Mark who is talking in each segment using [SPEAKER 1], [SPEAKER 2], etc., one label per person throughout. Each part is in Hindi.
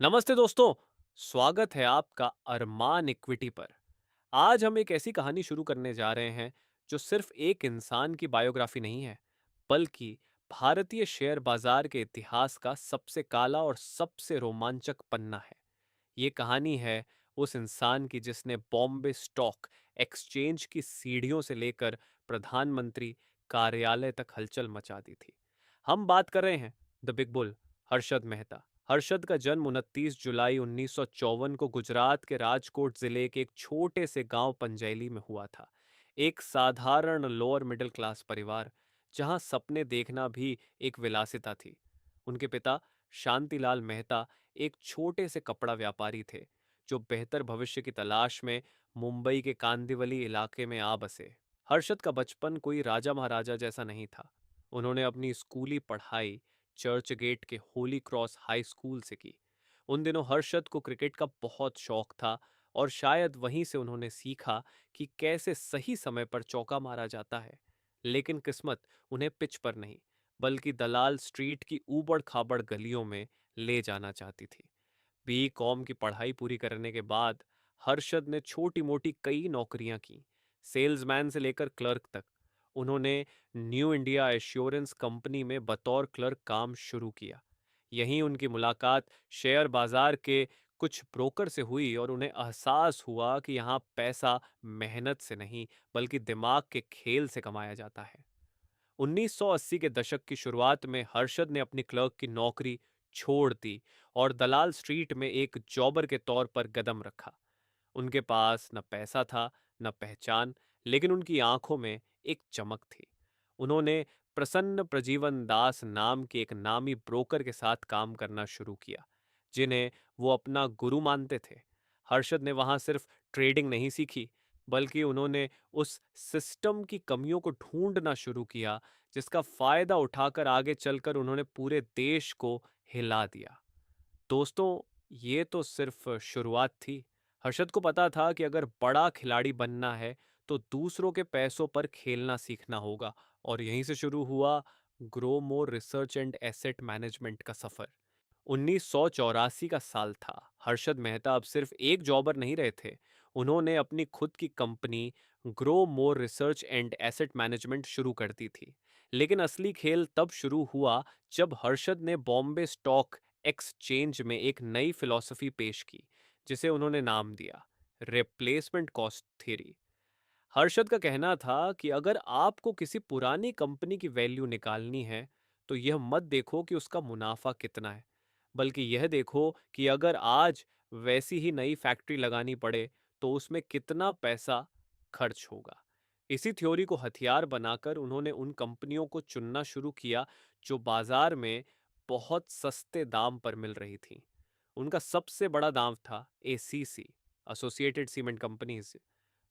[SPEAKER 1] नमस्ते दोस्तों। स्वागत है आपका अरमान इक्विटी पर। आज हम एक ऐसी कहानी शुरू करने जा रहे हैं जो सिर्फ एक इंसान की बायोग्राफी नहीं है, बल्कि भारतीय शेयर बाजार के इतिहास का सबसे काला और सबसे रोमांचक पन्ना है। ये कहानी है उस इंसान की जिसने बॉम्बे स्टॉक एक्सचेंज की सीढ़ियों से लेकर प्रधानमंत्री कार्यालय तक हलचल मचा दी थी। हम बात कर रहे हैं the big bull, Harshad Mehta. Harshad का जन्म 29 जुलाई 1954 को गुजरात के राजकोट जिले के एक छोटे से गांव पंजैली में हुआ था। एक साधारण लोअर मिडिल क्लास परिवार, जहां सपने देखना भी एक विलासिता थी। उनके पिता शांतिलाल मेहता एक छोटे से कपड़ा व्यापारी थे, जो बेहतर भविष्य की तलाश में मुंबई के कांदिवली इलाके में आ बसे। हर्षद का बचपन कोई राजा महाराजा जैसा नहीं था। उन्होंने अपनी स्कूली पढ़ाई चर्च गेट के होली क्रॉस हाई स्कूल से की। उन दिनों हर्षद को क्रिकेट का बहुत शौक था, और शायद वहीं से उन्होंने सीखा कि कैसे सही समय पर चौका मारा जाता है। लेकिन किस्मत उन्हें पिच पर नहीं, बल्कि दलाल स्ट्रीट की ऊबड़ खाबड़ गलियों में ले जाना चाहती थी। बी कॉम की पढ़ाई पूरी करने के बाद हर्षद ने छोटी मोटी कई नौकरियां की, सेल्समैन से लेकर क्लर्क तक। उन्होंने न्यू इंडिया एश्योरेंस कंपनी में बतौर क्लर्क काम शुरू किया। यहीं उनकी मुलाकात शेयर बाजार के कुछ ब्रोकर से हुई, और उन्हें एहसास हुआ कि यहाँ पैसा मेहनत से नहीं, बल्कि दिमाग के खेल से कमाया जाता है। 1980 के दशक की शुरुआत में हर्षद ने अपनी क्लर्क की नौकरी छोड़ दी और दलाल स्ट्रीट में एक जॉबर के तौर पर कदम रखा। उनके पास न पैसा था, न पहचान, लेकिन उनकी आंखों में एक चमक थी। उन्होंने प्रसन्न प्रजीवन दास नाम के एक नामी ब्रोकर के साथ काम करना शुरू किया, जिन्हें वो अपना गुरु मानते थे। हर्षद ने वहां सिर्फ ट्रेडिंग नहीं सीखी, बल्कि उन्होंने उस सिस्टम की कमियों को ढूंढना शुरू किया, जिसका फायदा उठाकर आगे चलकर उन्होंने पूरे देश को हिला दिया। दोस्तों, ये तो सिर्फ शुरुआत थी। हर्षद को पता था कि अगर बड़ा खिलाड़ी बनना है, तो दूसरों के पैसों पर खेलना सीखना होगा, और यहीं से शुरू हुआ grow more research and asset management का सफर। 1984 का साल था। हर्षद मेहता अब सिर्फ एक जॉबर नहीं रहे थे। उन्होंने अपनी खुद की company grow more research and asset management शुरू कर दी थी। लेकिन असली खेल तब शुरू हुआ जब हर्षद ने बॉम्बे स्टॉक एक्सचेंज में एक नई फिलॉसफी पेश की, जिसे उन्होंने नाम दिया रिप्लेसमेंट कॉस्ट थ्योरी। हर्षद का कहना था कि अगर आपको किसी पुरानी कंपनी की वैल्यू निकालनी है, तो यह मत देखो कि उसका मुनाफा कितना है, बल्कि यह देखो कि अगर आज वैसी ही नई फैक्ट्री लगानी पड़े, तो उसमें कितना पैसा खर्च होगा। इसी थ्योरी को हथियार बनाकर उन्होंने उन कंपनियों को चुनना शुरू किया जो बाजार में बहुत सस्ते दाम पर मिल रही थीं। उनका सबसे बड़ा दांव था एसीसी, एसोसिएटेड सीमेंट कंपनीज।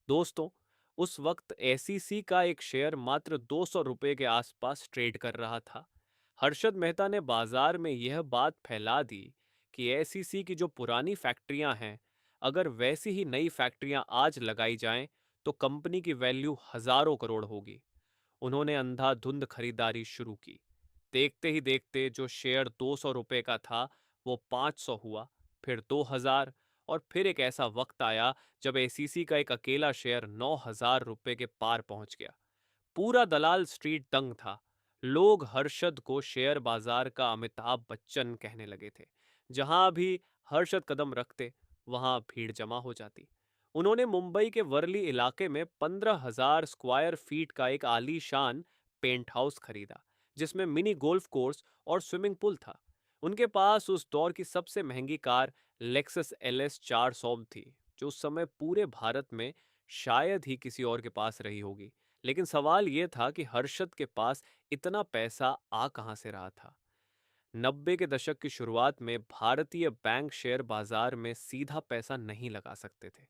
[SPEAKER 1] दोस्तों, उस वक्त एसीसी का एक शेयर मात्र 200 रुपए के आसपास ट्रेड कर रहा था। हर्षद मेहता ने बाजार में यह बात फैला दी कि एसीसी की जो पुरानी फैक्ट्रियां हैं, अगर वैसी ही नई फैक्ट्रियां आज लगाई जाएं, तो कंपनी की वैल्यू हजारों करोड़ होगी। उन्होंने अंधाधुंध खरीदारी शुरू की। देखते ही देखते जो शेयर 200 रुपए का था, वो 500 हुआ, फिर 2000, और फिर एक ऐसा वक्त आया जब एसीसी का एक अकेला शेयर 9000 रुपए के पार पहुंच गया। पूरा दलाल स्ट्रीट दंग था। लोग हर्षद को शेयर बाजार का अमिताभ बच्चन कहने लगे थे। जहां भी हर्षद कदम रखते, वहां भीड़ जमा हो जाती। उन्होंने मुंबई के वर्ली इलाके में 15,000 स्क्वायर फीट का एक आलीशान पेंट हाउस खरीदा, जिसमें मिनी गोल्फ कोर्स और स्विमिंग पूल था। उनके पास उस दौर की सबसे महंगी कार लेक्सस एलएस 400 थी, जो उस समय पूरे भारत में शायद ही किसी और के पास रही होगी। लेकिन सवाल यह था कि हर्षद के पास इतना पैसा आ कहां से रहा था। 90 के दशक की शुरुआत में भारतीय बैंक शेयर बाजार में सीधा पैसा नहीं लगा सकते थे,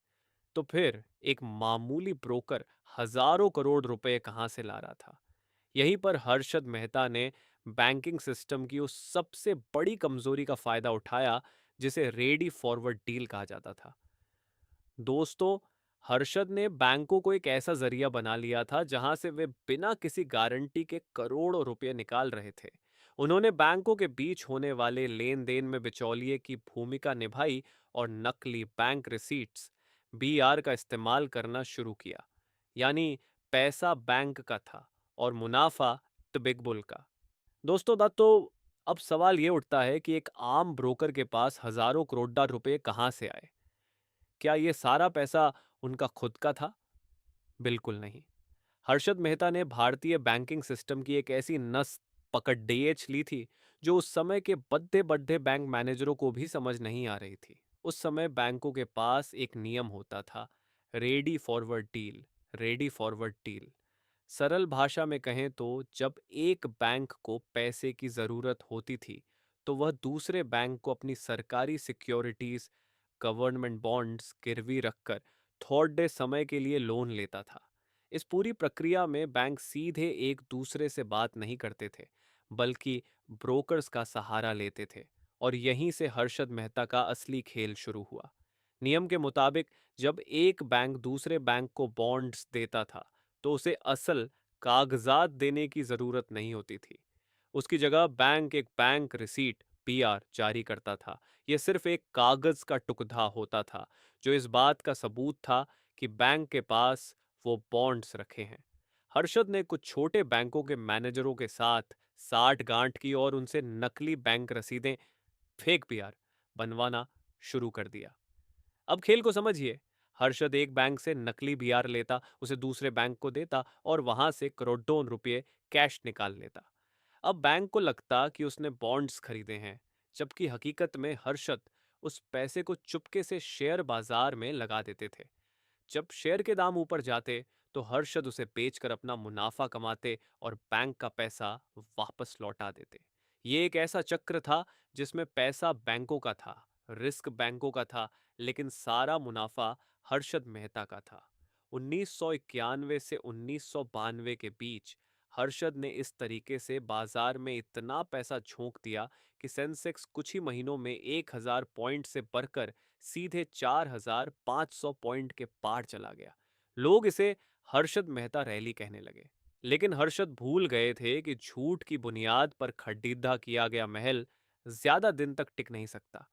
[SPEAKER 1] तो फिर एक मामूली ब्रोकर हजारों करोड़ रुपए कहां से ला रहा था। यहीं पर हर्षद मेहता ने बैंकिंग सिस्टम की उस सबसे बड़ी कमजोरी का फायदा उठाया, जिसे रेडी फॉरवर्ड डील कहा जाता था। दोस्तों, हर्षद ने बैंकों को एक ऐसा जरिया बना लिया था जहां से वे बिना किसी गारंटी के करोड़ों रुपए निकाल रहे थे। उन्होंने बैंकों के बीच होने वाले लेन देन में बिचौलिए की भूमिका निभाई और नकली बैंक रिसीट्स बीआर का इस्तेमाल करना शुरू किया। यानी पैसा बैंक का था और मुनाफा द बिग बुल का। दोस्तों दा तो अब सवाल ये उठता है कि एक आम ब्रोकर के पास हजारों करोड़ रुपए कहाँ से आए? क्या ये सारा पैसा उनका खुद का था? बिल्कुल नहीं। हर्षद मेहता ने भारतीय बैंकिंग सिस्टम की एक ऐसी नस पकड़ ली थी जो उस समय के बड़े बड़े बैंक मैनेजरों को भी समझ नहीं आ रही थी। उस समय बैंकों के पास एक नियम होता था, ready forward deal. Ready forward deal सरल भाषा में कहें तो जब एक बैंक को पैसे की जरूरत होती थी तो वह दूसरे बैंक को अपनी सरकारी सिक्योरिटीज, गवर्नमेंट बॉन्ड्स गिरवी रखकर थोड़े समय के लिए लोन लेता था। इस पूरी प्रक्रिया में बैंक सीधे एक दूसरे से बात नहीं करते थे, बल्कि ब्रोकर्स का सहारा लेते थे। और यहीं से हर्षद मेहता का असली खेल शुरू हुआ। नियम के मुताबिक जब एक बैंक दूसरे बैंक को बॉन्ड्स देता था तो उसे असल कागजात देने की जरूरत नहीं होती थी। उसकी जगह बैंक एक बैंक रिसीट पीआर जारी करता था। यह सिर्फ एक कागज का टुकड़ा होता था जो इस बात का सबूत था कि बैंक के पास वो बॉन्ड्स रखे हैं। हर्षद ने कुछ छोटे बैंकों के मैनेजरों के साथ साठ गांठ की और उनसे नकली बैंक रसीदें फेक पीआर बनवाना शुरू कर दिया। अब खेल को समझिए। हर्षद एक बैंक से नकली बीआर लेता, उसे दूसरे बैंक को देता और वहां से करोड़ों रुपए कैश निकाल लेता। अब बैंक को लगता कि उसने बॉन्ड्स खरीदे हैं, जबकि हकीकत में हर्षद उस पैसे को चुपके से शेयर बाजार में लगा देते थे। जब शेयर के दाम ऊपर जाते तो हर्षद उसे बेचकर अपना मुनाफा कमाते और बैंक का पैसा वापस लौटा देते। ये एक ऐसा चक्र था जिसमें पैसा बैंकों का था, रिस्क बैंकों का था, लेकिन सारा मुनाफा हर्षद मेहता का था। 1991 से 1992 के बीच हर्षद ने इस तरीके से बाजार में इतना पैसा झोंक दिया कि सेंसेक्स कुछ ही महीनों में 1000 पॉइंट से बढ़कर सीधे 4500 पॉइंट के पार चला गया। लोग इसे हर्षद मेहता रैली कहने लगे। लेकिन हर्षद भूल गए थे कि झूठ की बुनियाद पर खरीदा किया गया महल ज्यादा दिन तक टिक नहीं सकता।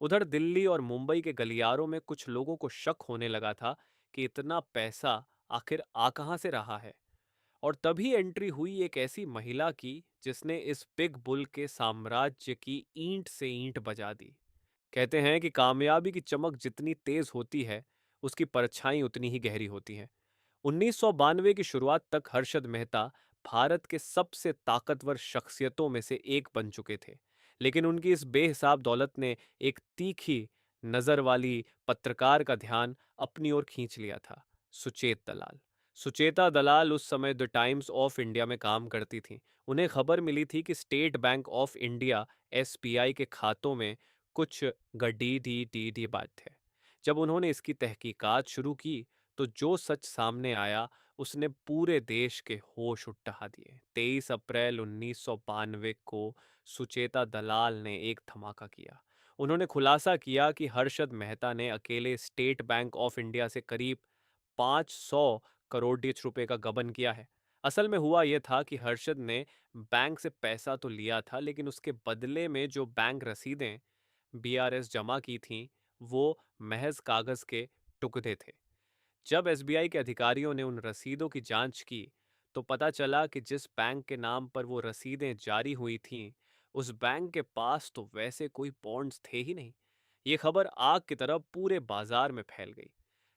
[SPEAKER 1] उधर दिल्ली और मुंबई के गलियारों में कुछ लोगों को शक होने लगा था कि इतना पैसा आखिर आ कहां से रहा है। और तभी एंट्री हुई एक ऐसी महिला की जिसने इस बिग बुल के साम्राज्य की ईंट से ईंट बजा दी। कहते हैं कि कामयाबी की चमक जितनी तेज होती है, उसकी परछाई उतनी ही गहरी होती है। 1992 की शुरुआत तक हर्षद मेहता भारत के सबसे ताकतवर शख्सियतों में से एक बन चुके थे। लेकिन उनकी इस बेहिसाब दौलत ने एक तीखी नजर वाली पत्रकार का ध्यान अपनी ओर खींच लिया था, सुचेत दलाल। सुचेता दलाल उस समय द टाइम्स ऑफ इंडिया में काम करती थी। उन्हें खबर मिली थी कि state bank of India SBI के खातों में कुछ गडी बात थे। जब उन्होंने इसकी तहकीकात शुरू की तो जो सच सामने आया उसने पूरे देश के होश उठा दिए। 23 अप्रैल 1992 को सुचेता दलाल ने एक धमाका किया। उन्होंने खुलासा किया कि हर्षद मेहता ने अकेले स्टेट बैंक ऑफ इंडिया से करीब 500 करोड़ रुपए का गबन किया है। असल में हुआ यह था कि हर्षद ने बैंक से पैसा तो लिया था, लेकिन उसके बदले में जो बैंक रसीदें बीआरएस जमा की थीं, वो महज कागज के टुकड़े थे। जब एसबीआई के अधिकारियों ने उन रसीदों की जांच की तो पता चला कि जिस बैंक के नाम पर वो रसीदें जारी हुई थीं, उस बैंक के पास तो वैसे कोई बॉन्ड्स थे ही नहीं। ये खबर आग की तरह पूरे बाजार में फैल गई।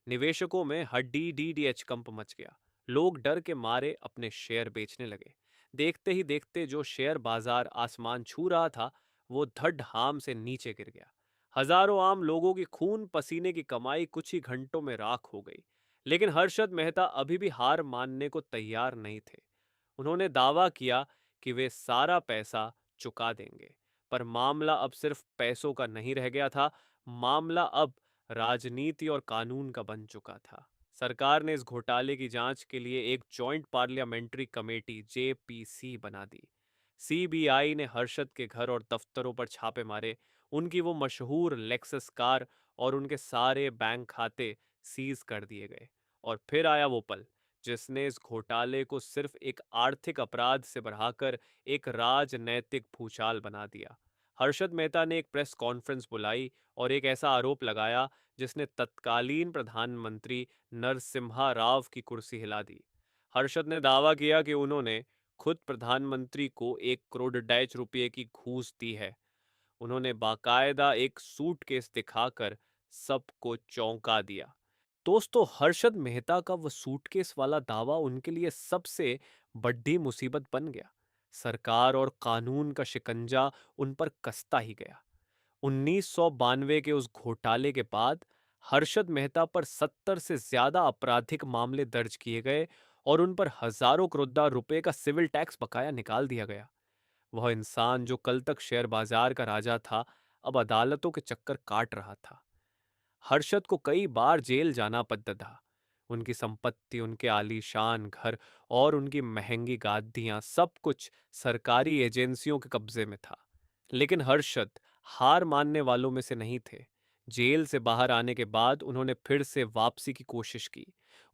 [SPEAKER 1] निवेशकों में हड्डी डीडीएच कंप मच गया। लोग डर के मारे अपने शेयर बेचने लगे। देखते ही देखते जो शेयर बाजार आसमान छू रहा था, वो धड़ हाम से नीचे गिर गया। हजारों आम लोगों की खून पसीने की कमाई कुछ ही घंटों में राख हो गई। लेकिन हर्षद मेहता अभी भी हार मानने को तैयार नहीं थे। उन्होंने दावा किया कि वे सारा पैसा चुका देंगे। पर मामला अब सिर्फ पैसों का नहीं रह गया था, मामला अब राजनीति और कानून का बन चुका था। सरकार ने इस घोटाले की जांच के लिए एक जॉइंट पार्लियामेंट्री कमेटी जेपीसी बना दी। सीबीआई ने हर्षद के घर और दफ्तरों पर छापे मारे। उनकी वो मशहूर लेक्सस कार और उनके सारे बैंक खाते सीज कर दिए गए। और फिर आया वो पल जिसने इस घोटाले को सिर्फ एक आर्थिक अपराध से बढ़ाकर एक राजनैतिक भूचाल बना दिया। हर्षद मेहता ने एक प्रेस कॉन्फ्रेंस बुलाई और एक ऐसा आरोप लगाया जिसने तत्कालीन प्रधानमंत्री नरसिम्हा राव की कुर्सी हिला दी। हर्षद ने दावा किया कि उन्होंने खुद प्रधानमंत्री को 1 करोड़ रुपए की घूस दी है। उन्होंने बाकायदा एक सूटकेस दिखाकर सबको चौंका दिया। दोस्तों, हर्षद मेहता का वो सूटकेस वाला दावा उनके लिए सबसे बड़ी मुसीबत बन गया। सरकार और कानून का शिकंजा उन पर कसता ही गया। 1992 के उस घोटाले के बाद हर्षद मेहता पर 70 से ज्यादा आपराधिक मामले दर्ज किए गए और उन पर हजारों करोड़ रुपए का सिविल टैक्स बकाया निकाल दिया गया। वह इंसान जो कल तक शेयर बाजार का राजा था, अब अदालतों के चक्कर काट रहा था। हर्षद को कई बार जेल जाना पड़ता था। उनकी संपत्ति, उनके आलीशान घर और उनकी महंगी गादियां, सब कुछ सरकारी एजेंसियों के कब्जे में था। लेकिन हर्षद हार मानने वालों में से नहीं थे। जेल से बाहर आने के बाद उन्होंने फिर से वापसी की कोशिश की।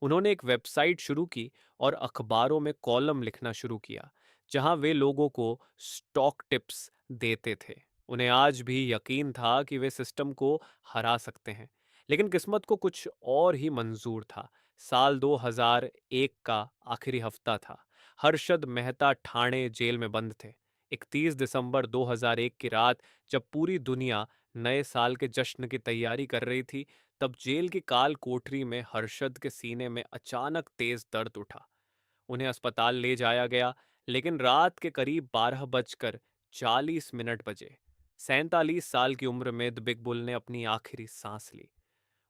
[SPEAKER 1] उन्होंने एक वेबसाइट शुरू की और अखबारों में कॉलम लिखना शुरू किया, जहां वे लोगों को स्टॉक टिप्स देते थे। उन्हें आज भी यकीन था कि वे सिस्टम को हरा सकते हैं, लेकिन किस्मत को कुछ और ही मंजूर था। साल 2001 का आखिरी हफ्ता था। हर्षद मेहता ठाणे जेल में बंद थे। 31 दिसंबर 2001 की रात, जब पूरी दुनिया नए साल के जश्न की तैयारी कर रही थी, तब जेल की काल कोठरी में हर्षद के सीने में अचानक तेज दर्द उठा। उन्हें अस्पताल ले जाया गया, लेकिन रात के करीब 12 बजकर 40 मिनट बजे 47 साल की उम्र में द बिग बुल ने अपनी आखिरी सांस ली।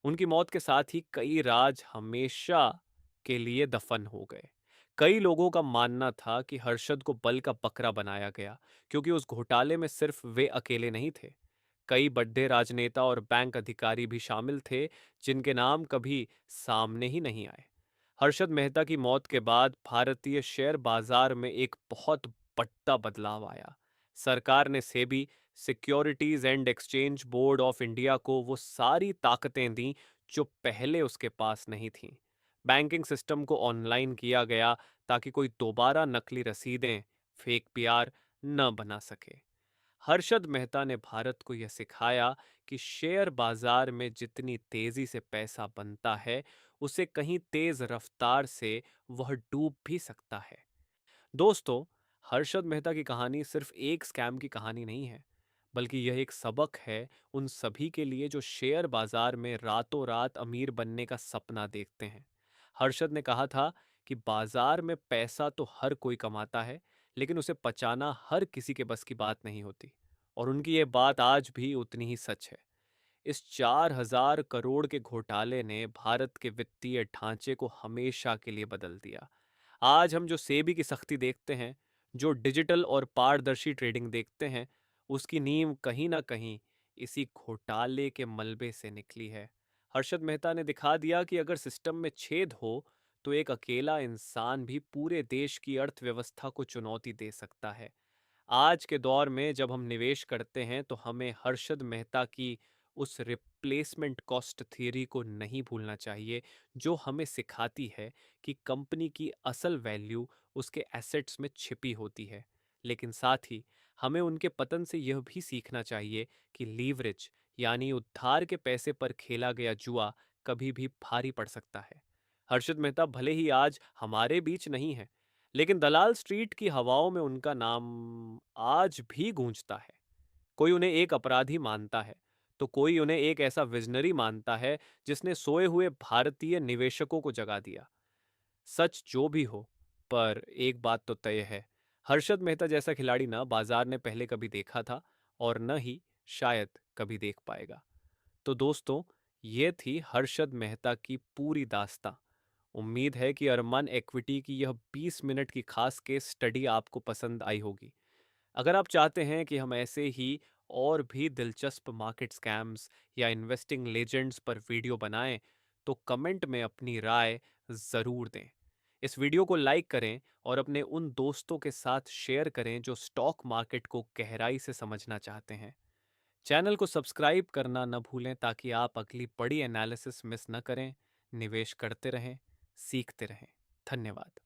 [SPEAKER 1] उनकी मौत के साथ ही कई राज हमेशा के लिए दफन हो गए। कई लोगों का मानना था कि हर्षद को बल का बकरा बनाया गया, क्योंकि उस घोटाले में सिर्फ वे अकेले नहीं थे। कई बड़े राजनेता और बैंक अधिकारी भी शामिल थे, जिनके नाम कभी सामने ही नहीं आए। हर्षद मेहता की मौत के बाद भारतीय शेयर बाजार में एक बहुत बड़ा बदलाव आया। सरकार ने SEBI, securities and exchange board of India को वो सारी ताकतें दी जो पहले उसके पास नहीं थीं। बैंकिंग सिस्टम को ऑनलाइन किया गया ताकि कोई दोबारा नकली रसीदें, फेक पीआर न बना सके। हर्षद मेहता ने भारत को यह सिखाया कि शेयर बाजार में जितनी तेजी से पैसा बनता है, उसे कहीं तेज रफ्तार से वह डूब भी सकता है। दोस्तों, हर्षद मेहता की कहानी सिर्फ एक स्कैम की कहानी नहीं है, बल्कि यह एक सबक है उन सभी के लिए जो शेयर बाजार में रातों रात अमीर बनने का सपना देखते हैं। हर्षद ने कहा था कि बाजार में पैसा तो हर कोई कमाता है, लेकिन उसे पचाना हर किसी के बस की बात नहीं होती। और उनकी ये बात आज भी उतनी ही सच है। इस 4,000 करोड़ के घोटाले ने भारत के वित्तीय ढांचे को हमेशा के लिए बदल दिया। आज हम जो सेबी की सख्ती देखते हैं, जो डिजिटल और पारदर्शी ट्रेडिंग देखते हैं, उसकी नींव कहीं ना कहीं इसी घोटाले के मलबे से निकली है। हर्षद मेहता ने दिखा दिया कि अगर सिस्टम में छेद हो, तो एक अकेला इंसान भी पूरे देश की अर्थव्यवस्था को चुनौती दे सकता है। आज के दौर में जब हम निवेश करते हैं, तो हमें हर्षद मेहता की उस रिप्लेसमेंट कॉस्ट थ्योरी को नहीं भूलना चाहिए, जो हमें सिखाती है कि कंपनी की असल वैल्यू उसके एसेट्स में छिपी होती है। लेकिन साथ ही हमें उनके पतन से यह भी सीखना चाहिए कि लीवरेज, यानी उधार के पैसे पर खेला गया जुआ, कभी भी भारी पड़ सकता है। हर्षद मेहता भले ही आज हमारे बीच नहीं है, लेकिन दलाल स्ट्रीट की हवाओं में उनका नाम आज भी गूंजता है। कोई उन्हें एक अपराधी मानता है, तो कोई उन्हें एक ऐसा विजनरी मानता है जिसने सोए हुए भारतीय निवेशकों को जगा दिया। सच जो भी हो, पर एक बात तो तय है, हर्षद मेहता जैसा खिलाड़ी ना बाजार ने पहले कभी देखा था, और न ही शायद कभी देख पाएगा। तो दोस्तों, ये थी हर्षद मेहता की पूरी दास्तां। उम्मीद है कि अरमान इक्विटी की यह 20 मिनट की खास केस स्टडी आपको पसंद आई होगी। अगर आप चाहते हैं कि हम ऐसे ही और भी दिलचस्प मार्केट स्कैम्स या इन्वेस्टिंग लेजेंड्स पर वीडियो बनाएं, तो कमेंट में अपनी राय ज़रूर दें। इस वीडियो को लाइक करें और अपने उन दोस्तों के साथ शेयर करें जो स्टॉक मार्केट को गहराई से समझना चाहते हैं। चैनल को सब्सक्राइब करना न भूलें, ताकि आप अगली बड़ी एनालिसिस मिस न करें। निवेश करते रहें, सीखते रहें। धन्यवाद।